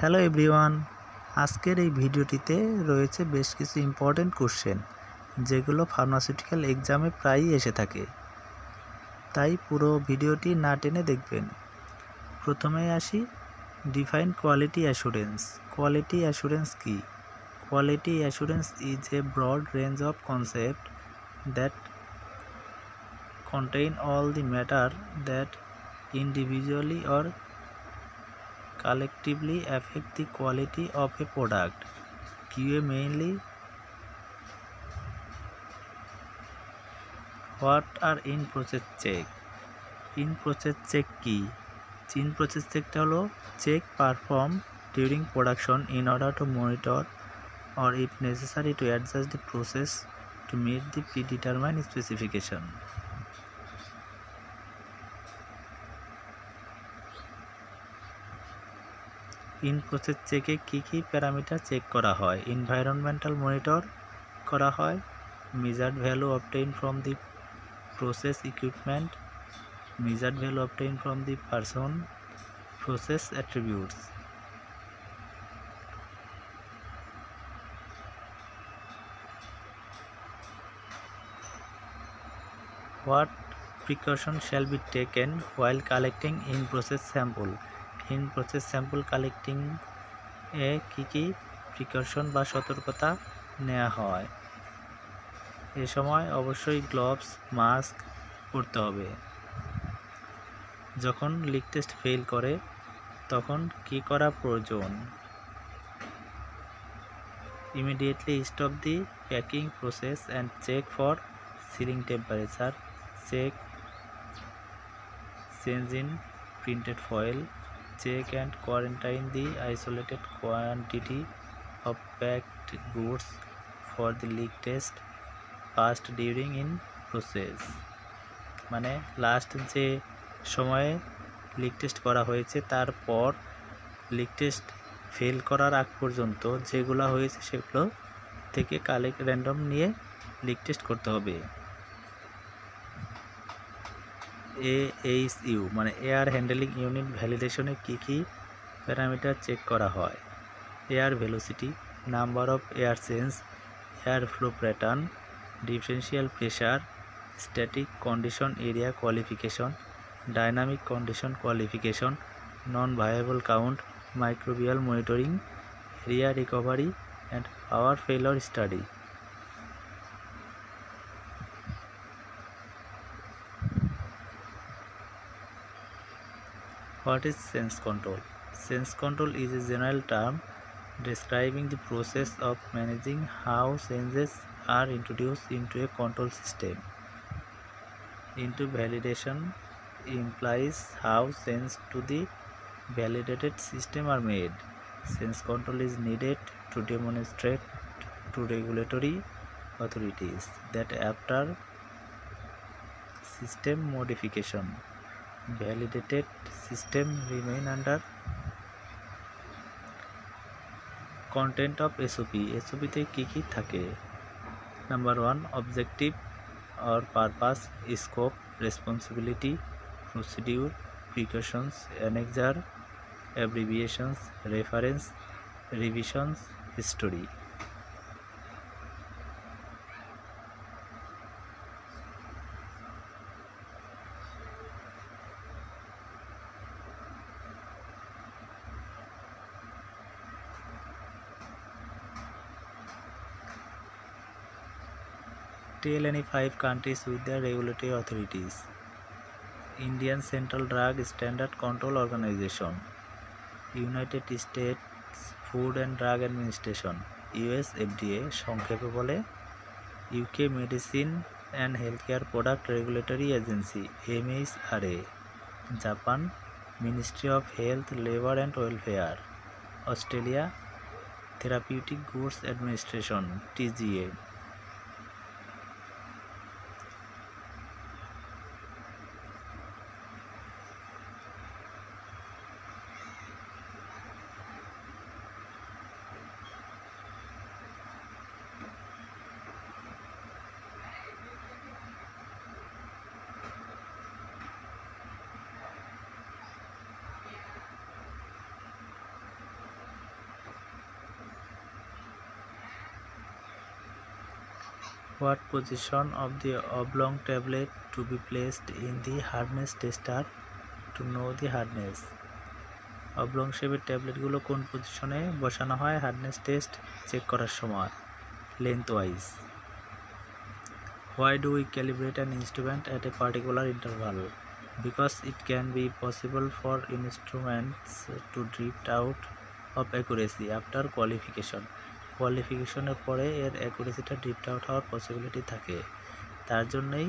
Hello everyone, আজকের এই ভিডিওটিতে রয়েছে বেশ কিছু ইম্পর্টেন্ট কোশ্চেন যেগুলো ফার্মাসিউটিক্যাল এক্সামে প্রায়ই এসে থাকে, তাই পুরো ভিডিওটি না টেনে দেখবেন। প্রথমেই আসি, define quality assurance. Quality assurance কি? Quality assurance is a broad range of concept that contain all the matter that individually or collectively affect the quality of a product. QA mainly what are in process check? In process check কি? In process check টা হলো check performed during production in order to monitor or if necessary to adjust the process to meet the predetermined specification. In process চেকে কী কী parameter check করা হয়? Environmental monitor করা হয়, measured value obtain from the process equipment, measured value obtain from the person, process attributes. What precaution shall be taken while collecting in process sample? In process sample collecting এ কী কী precaution বা সতর্কতা নেওয়া হয়? এ সময় অবশ্যই গ্লোভস, মাস্ক পরতে হবে। যখন লিক টেস্ট ফেল করে তখন কি করা প্রয়োজন? Immediately stop the packing process and check for sealing temperature, check change in printed foil, check and quarantine the isolated quantity of packed goods for the leak test passed during in process। মানে last যে সময়ে leak test করা হয়েছে তারপর leak test fail করার আগ পর্যন্ত যেগুলো হয়েছে সেগুলো থেকে র্যান্ডম নিয়ে লিক টেস্ট করতে হবে। AHU মানে এয়ার হ্যান্ডলিং ইউনিট ভ্যালিডেশনে কী কী প্যারামিটার চেক করা হয়? Air velocity, number of air change, air flow pattern, differential pressure, static condition area qualification, dynamic condition qualification, non viable count, microbial monitoring, area recovery and power failure study. What is sense control? Sense control is a general term describing the process of managing how changes are introduced into a control system. Into validation implies how changes to the validated system are made. Sense control is needed to demonstrate to regulatory authorities that after system modification, validated system remain under content of SOP. SOP তে কী কী থাকে? Number 1 objective or purpose, scope, responsibility, procedure, precautions, annexure, abbreviations, reference, revisions, history. Tell any 5 countries with their regulatory authorities. Indian Central Drug Standard Control Organization, United States Food and Drug Administration, US FDA সংক্ষেপে বলে, UK Medicine and Healthcare Product Regulatory Agency MHRA, Japan Ministry of Health, Labour and Welfare, Australia Therapeutic Goods Administration TGA. What position of the oblong tablet to be placed in the hardness tester to know the hardness? Oblong শেপের ট্যাবলেটগুলো কোন পজিশনে বসানো হয় hardness test check করার সময়? Length wise. Why do we calibrate an instrument at a particular interval? Because it can be possible for instruments to drift out of accuracy after qualification. কোয়ালিফিকেশনের পরে এর অ্যাকুরেসিটা drift out হওয়ার possibility থাকে, তার জন্যই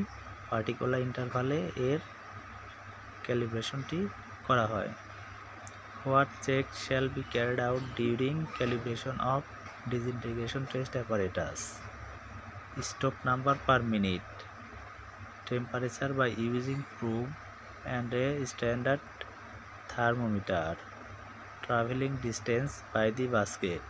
particular ইন্টারভালে এর ক্যালিব্রেশনটি করা হয়। What check shall be carried out during calibration of disintegration test apparatus? Stock number per minute, temperature by using probe and a standard thermometer, traveling distance by the basket.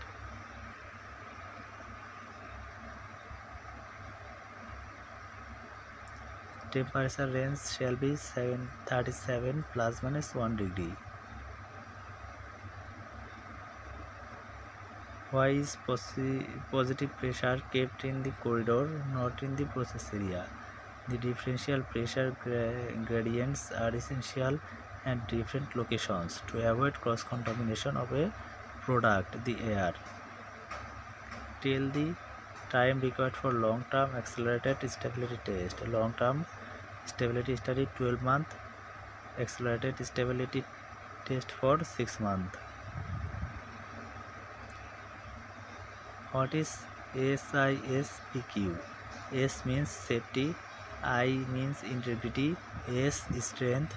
Temperature range shall be 37 plus minus 1 degree. Why is positive pressure kept in the corridor, not in the process area? The differential pressure gradients are essential at different locations to avoid cross-contamination of a product, the air. Till the time required for long-term accelerated stability test. Long-term stability study 12 months, accelerated stability test for 6 months. What is SISPQ? S means safety, I means integrity, S strength,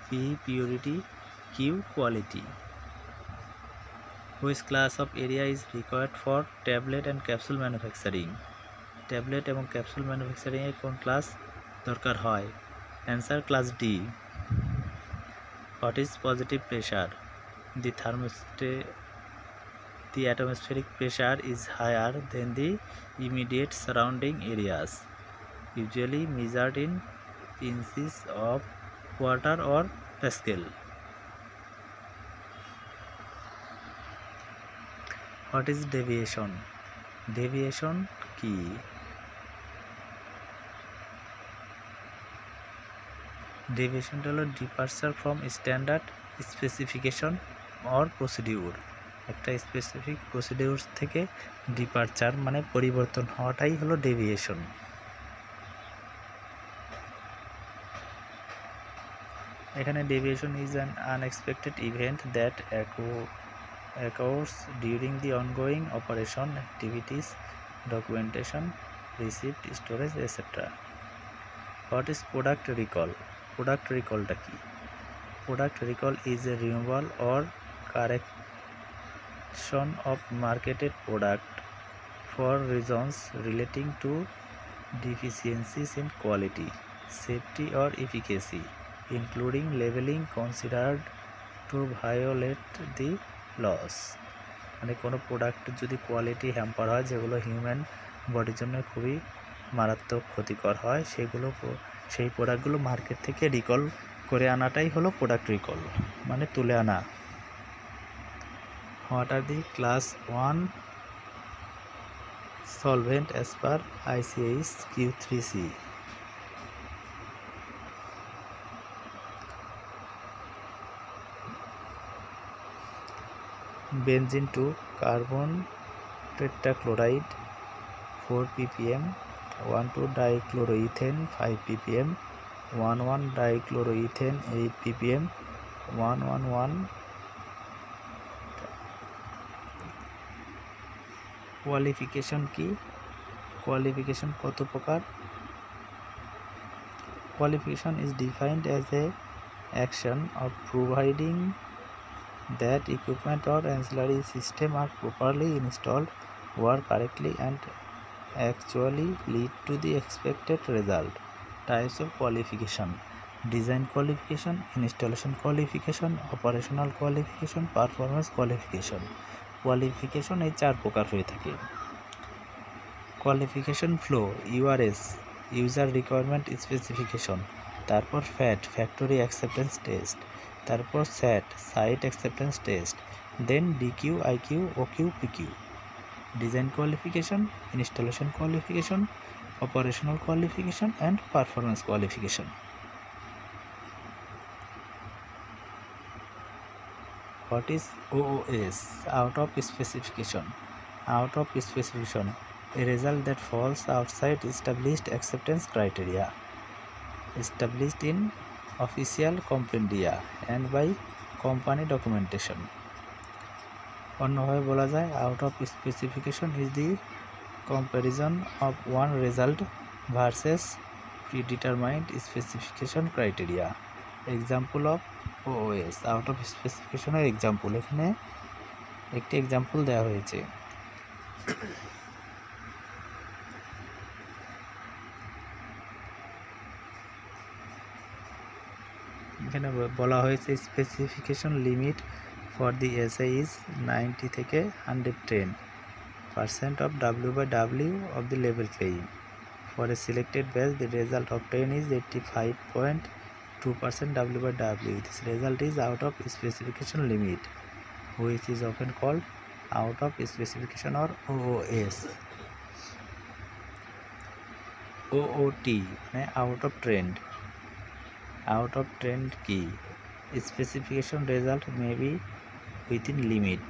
P purity, Q quality. Which class of area is required for tablet and capsule manufacturing? Tablet এবং capsule ম্যানুফ্যাকচারিংয়ে কোন class দরকার হয়? Answer class D. What is positive pressure? The atmospheric pressure is higher than the immediate surrounding areas, usually measured in inches of water or Pascal. What is deviation? Deviation কি? Deviation হলো departure from standard specification or procedure. একটা specific procedure থেকে departure মানে পরিবর্তন হওয়াটাই হলো deviation. এখানে deviation is an unexpected event that occurs during the ongoing operation, activities, documentation, receipt, storage, etc. What is product recall? Product recallটা কি? Product recall is a removal or correction of marketed product for reasons relating to deficiencies in quality, safety or efficacy, including labeling considered to violate the laws. মানে কোনো product যদি quality hamper হয়, যেগুলো human বডির জন্য খুবই মারাত্মক ক্ষতিকর হয়, সেই প্রোডাক্টগুলো মার্কেট থেকে রিকল করে আনাটাই হলো প্রোডাক্ট রিকল, মানে তুলে আনা। What are the class 1 solvent as per ICH Q3C? Benzene 2 carbon tetrachloride 4 ppm, 1,2-dichloroethane 5 ppm, 1,1-dichloroethane 8 ppm, 1,1,1 qualification কি? কোয়ালিফিকেশন কত প্রকার? Qualification is defined as a action of providing that equipment or ancillary system are properly installed, work correctly and actually lead to the expected result. Types of qualification: design qualification, installation qualification, operational qualification, performance qualification. Qualification এই 4 প্রকার হয়ে থাকে। Qualification flow, URS user requirement specification, তারপর FAT factory acceptance test, তারপর SAT site acceptance test, then DQ, IQ, OQ, PQ। Design qualification, installation qualification, operational qualification and performance qualification. What is OOS? Out of specification. Out of specification, a result that falls outside established acceptance criteria, established in official compendia and by company documentation. অন্যভাবে বলা যায়, out of specification is the comparison of one result versus predetermined specification criteria. Example of OOS. Out of specification এর example, এখানে একটি example দেওয়া হয়েছে। এখানে বলা হয়েছে specification limit for the SI is 90 থেকে 110% of W/W of the level claim. For a selected batch, the result obtained is 85.2% W/W. This result is out of specification limit, which is often called out of specification or OOS. OOT মানে out of trend. Out of trend key. Specification result may be within limit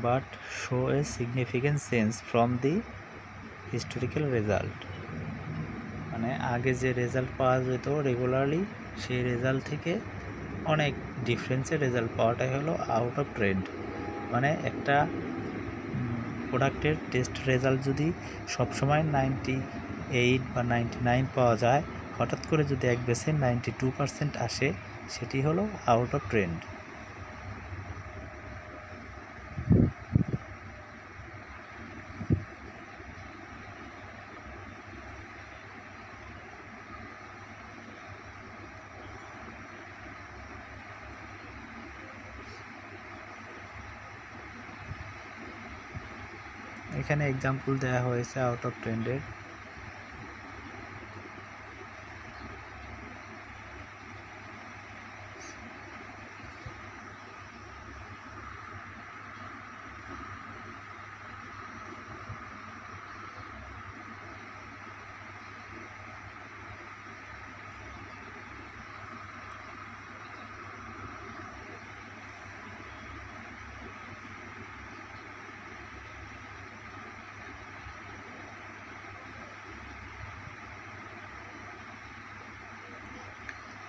but show a significant change from the historical result. মানে আগে যে result পাওয়া যেত regularly, সেই result থেকে অনেক ডিফারেন্সের result পাওয়াটাই হলো আউট অফ ট্রেন্ড। মানে একটা প্রোডাক্টের টেস্ট রেজাল্ট যদি সবসময় 98 বা 99 পাওয়া যায়, হঠাৎ করে যদি এক বেসে 92% আসে, সেটি হলো আউট অফ ট্রেন্ড। এখানে এক্সাম্পল দেওয়া হয়েছে আউট অফ ট্রেন্ডের।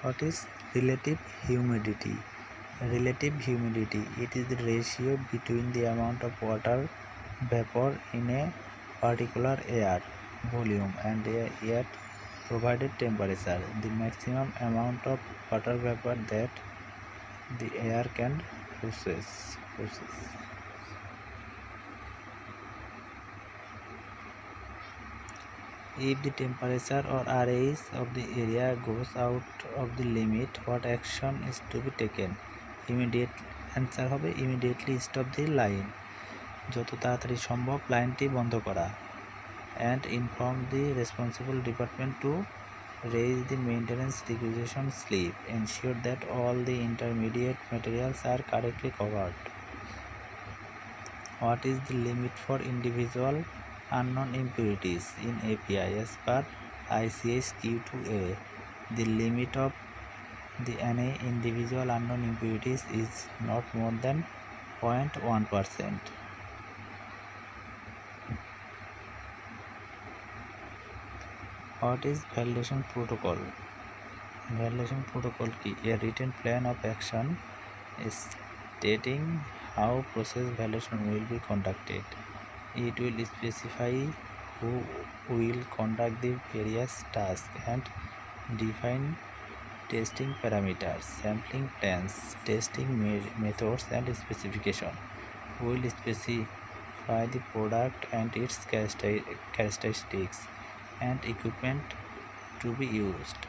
What is relative humidity? Relative humidity, it is the ratio between the amount of water vapor in a particular air volume and a yet provided temperature. The maximum amount of water vapor that the air can process. If the temperature or RAS of the area goes out of the limit, what action is to be taken? Immediate answer হবে immediately stop the line. যত তাড়াতাড়ি সম্ভব লাইনটি বন্ধ করা। And inform the responsible department to raise the maintenance requisition slip. Ensure that all the intermediate materials are correctly covered. What is the limit for individual unknown impurities in API as per ICH Q2A? The limit of the any individual unknown impurities is not more than 0.1%. What is validation protocol? Validation protocol key, a written plan of action stating how process validation will be conducted. It will specify who will conduct the various tasks and define testing parameters, sampling plans, testing methods and specification. Will specify the product and its characteristics and equipment to be used.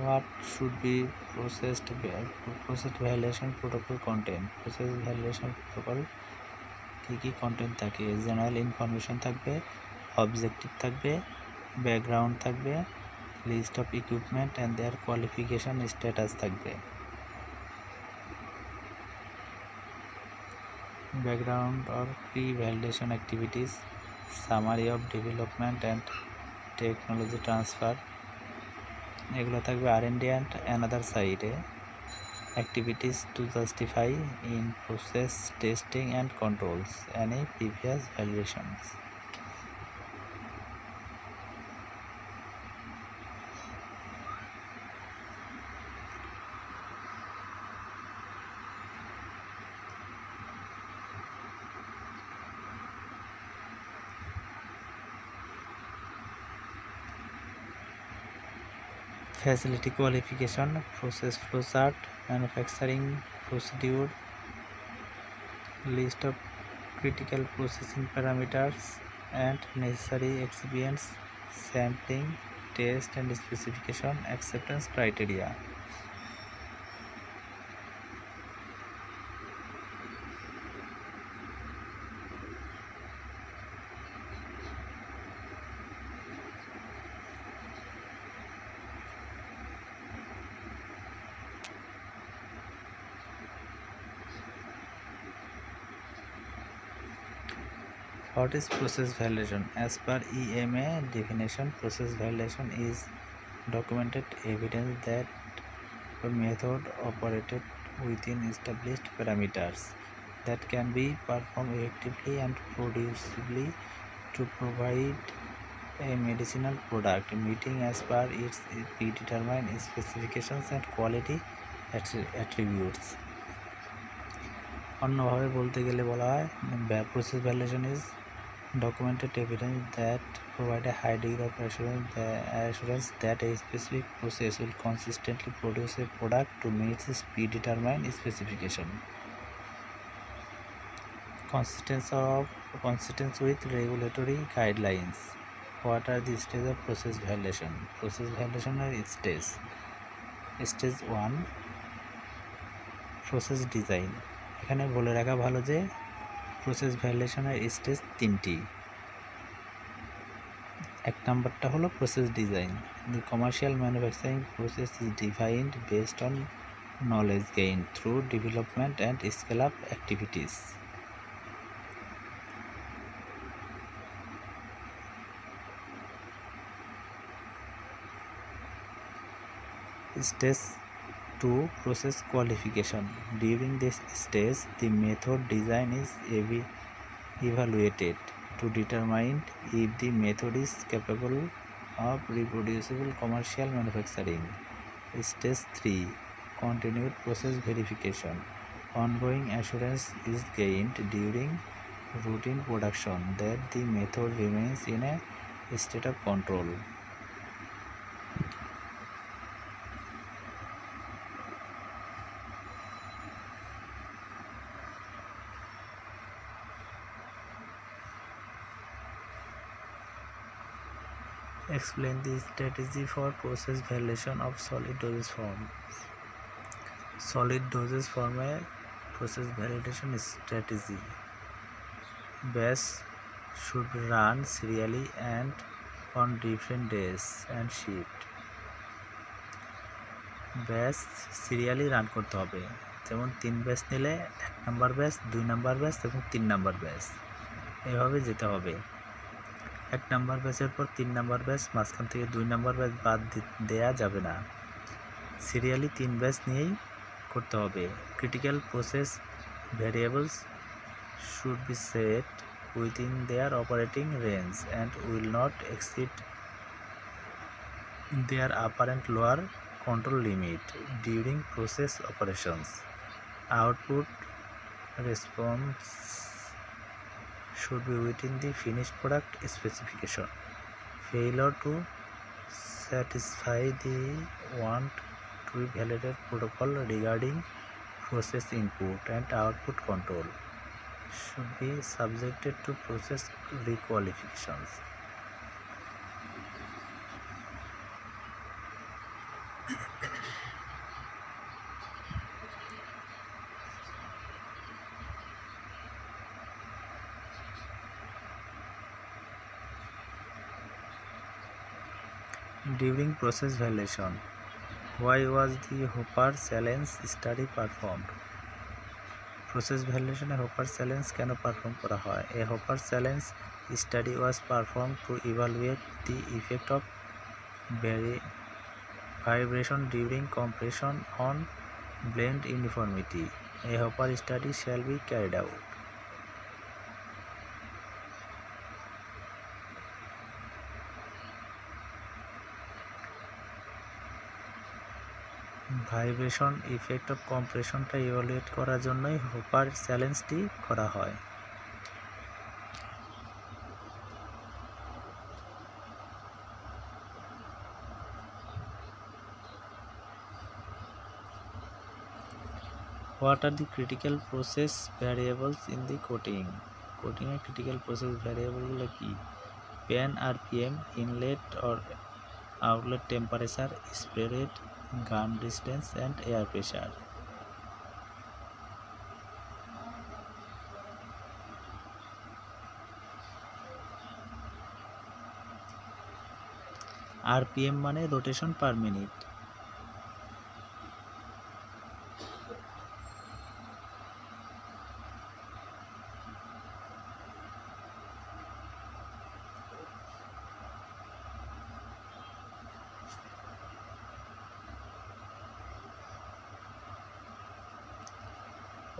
What should be processed validation protocol content? Process validation protocol কি content থাকে? General information থাকবে, objective থাকবে, background থাকবে, list of equipment and their qualification status থাকবে। Background or pre validation activities, summary of development and technology transfer, এগুলো থাকবে R&D and another সাইডে। Activities to justify in process testing and controls any previous validations. Facility qualification, process flowchart, manufacturing procedure, list of critical processing parameters and necessary excipients, sampling, test and specification, acceptance criteria. What is process validation? As per EMA definition, process validation is documented evidence that a method operated within established parameters that can be performed effectively and producible to provide a medicinal product meeting as per its predetermined specifications and quality attributes. অন্যভাবে বলতে গেলে বলা হয় process validation is documented evidence that provide a high degree of assurance that a specific process will consistently produce a product to meet its predetermined specification. Consistence with regulatory guidelines. What are the stages of process validation? Process validation are stages. Stage 1, process design. এখানে বলে রাখা ভালো যে process ভ্যালিডেশনের stage 3টি। এক নাম্বারটা হলো process design. The commercial manufacturing process is defined based on knowledge gain through development and scale up activities. Stage 2, process qualification. During this stage, the method design is evaluated to determine if the method is capable of reproducible commercial manufacturing. Stage 3, continued process verification. Ongoing assurance is gained during routine production that the method remains in a state of control. Explain the strategy for process validation of solid dosage form. Solid dosage form a process validation strategy. Batch should run serially and on different days and shift. Batch serially run করতে হবে, যেমন 3 batch নিলে 1 number batch, 2 number batch এবং 3 number batch, এভাবে যেতে হবে। 1 number ব্যাচের পর 3 নাম্বার ব্যাচ, মাঝখান থেকে 2 নাম্বার ব্যাচ বাদ দেয়া যাবে না, সিরিয়ালি 3 ব্যাচ নিয়েই করতে হবে। Critical process variables should be set within their operating range and will not exceed their upper and lower control limit during process operations. Output response should be within the finished product specification. Failure to satisfy the want to be validated protocol regarding process input and output control should be subjected to process requalifications. During process validation, why was the Hopper challenge study performed? Process validation Hopper challenge কেন perform করা হয়? A Hopper challenge study was performed to evaluate the effect of vibration during compression on blend uniformity. A Hopper study shall be carried out. Vibration effect of কম্প্রেশনটা evaluate করার জন্যই hopper চ্যালেঞ্জটি করা হয়। What are the critical process variables in the coating? কোটিংয়ের critical process ভ্যারিয়েবলগুলো কি? Pan RPM, inlet or outlet temperature, spray rate, gun distance and air pressure. RPM মানে rotation per minute.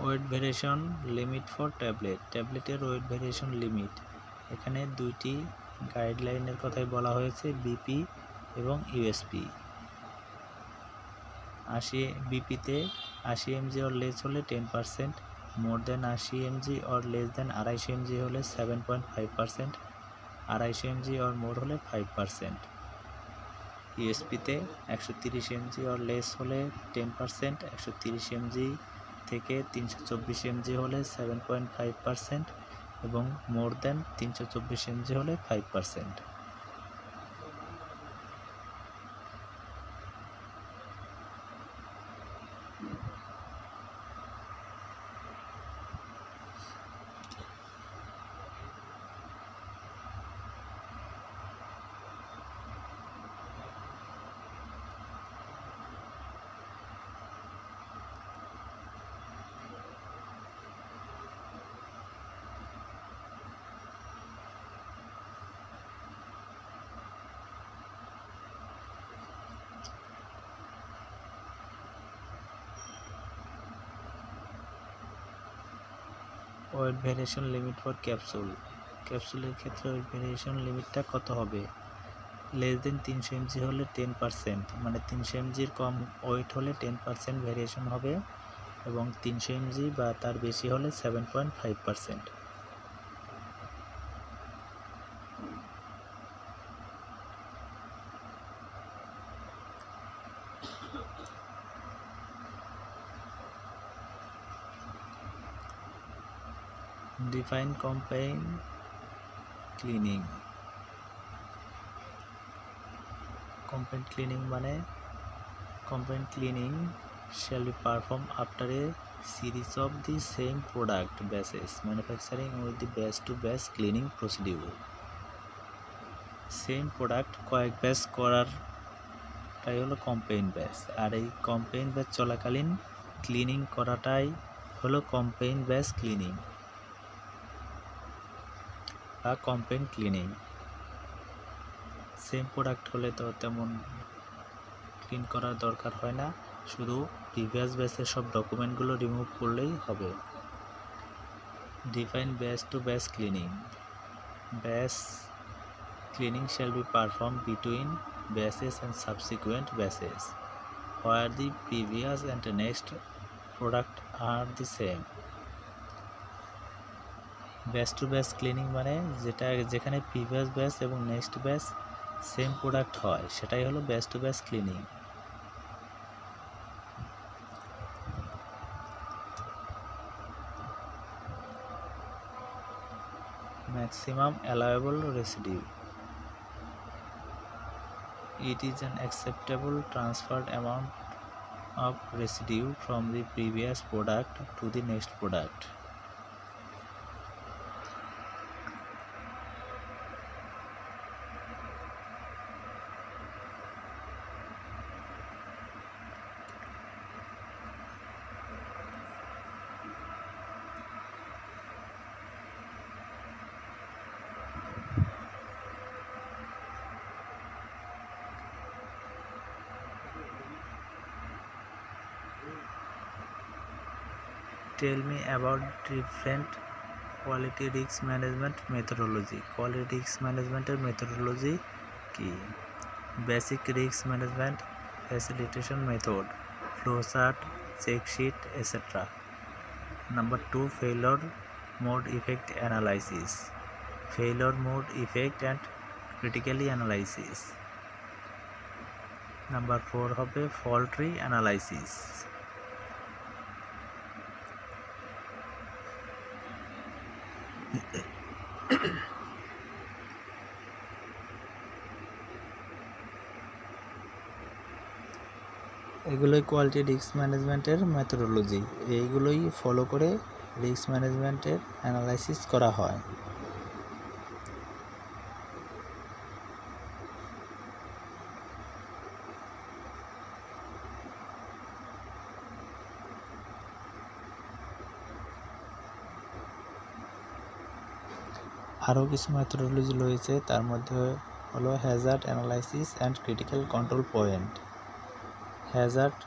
Weight variation limit for tablet. ট্যাবলেটের weight variation limit, এখানে দুইটি গাইডলাইনের কথাই বলা হয়েছে, বিপি এবং ইউএসপি। 80 বিপিতে 80 mg অর লেস হলে 10%, মোর দেন 80 mg or less than 250 mg হলে 7.5%, 250 mg অর মোর হলে 5%। ইউএসপিতে 130 mg অর লেস হলে 10%, 130 mg থেকে 324 mg হলে 7.5% এবং মোর দেন 324 mg হলে 5%। Weight variation limit for capsule. ক্যাপসুলের ক্ষেত্রে ওয়েট ভেরিয়েশন লিমিটটা কত হবে? লেস দেন 300 mg হলে 10%, মানে 300 mgর কম ওয়েট হলে 10% ভেরিয়েশন হবে এবং 300 mg বা তার বেশি হলে 7.5%। Define combine cleaning. Combine cleaning মানে combined cleaning shall be performed after a series of the same product batches manufacturing with the batch to batch cleaning procedure. Same product কয়েক batch করারটাই হলো কম্পেইন batch, আর এই কম্পেইন batch চলাকালীন cleaning করাটাই হলো কম্পেইন batch cleaning বা কম্পেইন cleaning. Same product হলে তো তেমন ক্লিন করার দরকার হয় না, শুধু প্রিভিয়াস ব্যাচের সব ডকুমেন্টগুলো রিমুভ করলেই হবে। Define batch to batch cleaning. Batch cleaning shall be performed between batches and subsequent batches where the previous and the next product are the same. Batch to batch cleaning মানে যেখানে previous batch এবং next batch same product হয় সেটাই হলো batch to batch cleaning. Maximum allowable residue. It is an acceptable transferred amount of residue from the previous product to the next product. Tell me about different quality risk management methodology. Quality risk management methodology কি? Basic risk management facilitation method, flowchart, check sheet, etc. Number 2, failure mode effect analysis. Failure mode effect and critically analysis. Number 4 হবে fault tree analysis. এগুলোই quality risk ম্যানেজমেন্টের methodology. এইগুলোই follow করে risk ম্যানেজমেন্টের analysis করা হয়। আরও কিছু মেথোডোলজি রয়েছে, তার মধ্যে হলো hazard analysis and critical control point, hazard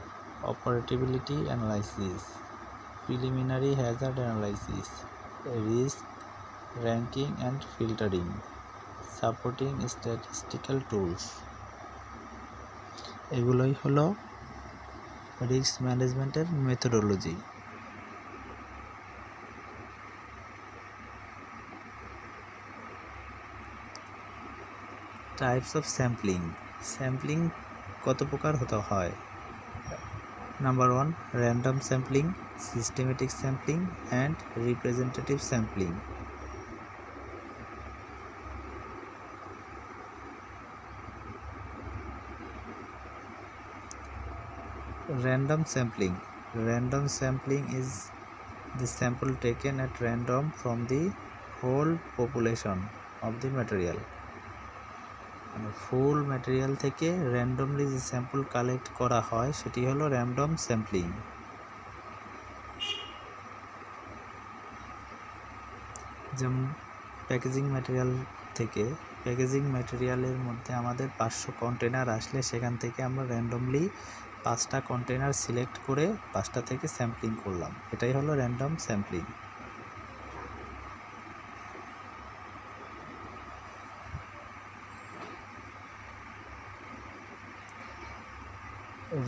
operability analysis, preliminary hazard analysis, risk ranking and filtering, supporting statistical tools. এগুলোই হলো রিস্ক ম্যানেজমেন্টের methodology. Types of sampling. Sampling কত প্রকার হতে হয়? Number 1, random sampling, systematic sampling and representative sampling. Random sampling. Random sampling is the sample taken at random from the whole population of the material. Full material থেকে randomly যে sample collect করা হয় সেটি হলো র্যান্ডম স্যাম্পলিং। যেমন packaging material থেকে, packaging ম্যাটেরিয়ালের মধ্যে আমাদের 500 কন্টেনার আসলে সেখান থেকে আমরা র্যান্ডমলি 5টা কন্টেনার সিলেক্ট করে 5টা থেকে স্যাম্পলিং করলাম, এটাই হলো random sampling.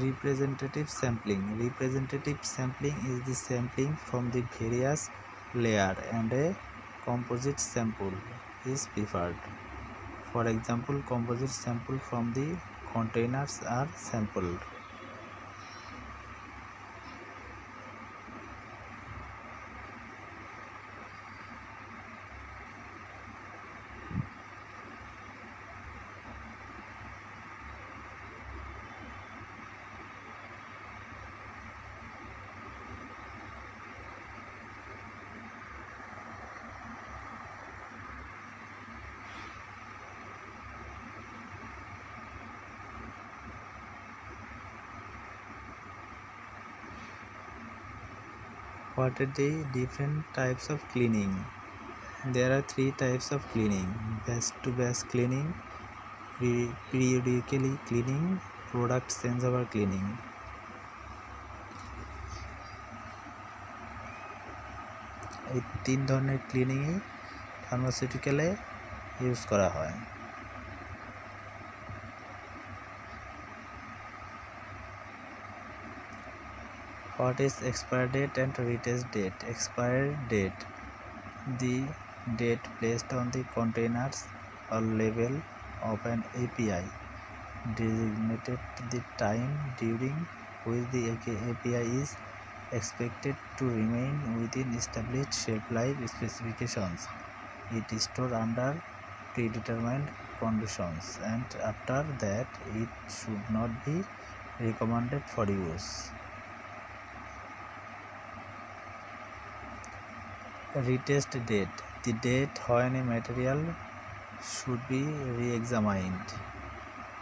Representative sampling. Representative sampling is the sampling from the various layer and a composite sample is preferred. For example, composite sample from the containers are sampled. What are the different types of cleaning? There are 3 types of cleaning: batch to batch cleaning, periodically cleaning, product changeover cleaning. এই 3 ধরনের ক্লিনিংয়ে ফার্মাসিউটিক্যালে use করা হয়। What is expire date and retest date? Expire date, the date placed on the containers or label of an API, designated the time during which the API is expected to remain within established shelf life specifications. It is stored under predetermined conditions, and after that it should not be recommended for use. Retest date: the date when a material should be re-examined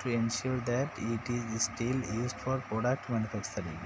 to ensure that it is still used for product manufacturing.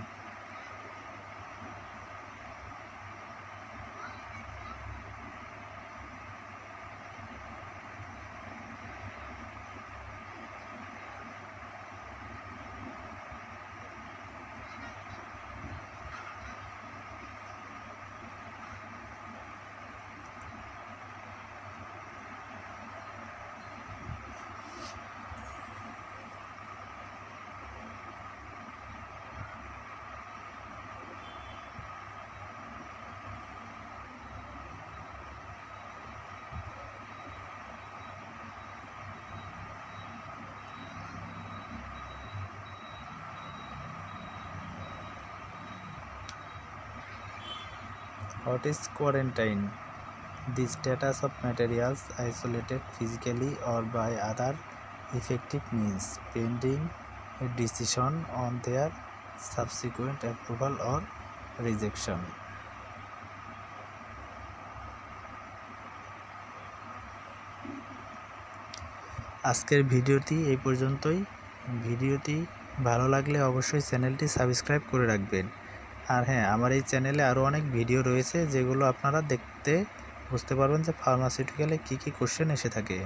What is quarantine? The status of materials isolated physically or by other effective means, pending a decision on their subsequent approval or rejection. আজকের ভিডিওটি এই পর্যন্তই। ভিডিওটি ভালো লাগলে অবশ্যই চ্যানেলটি subscribe করে রাখবেন। আর হ্যাঁ, আমার এই চ্যানেলে আরও অনেক ভিডিও রয়েছে যেগুলো আপনারা দেখতে বুঝতে পারবেন যে ফার্মাসিউটিক্যালে কী কী কোশ্চেন এসে থাকে।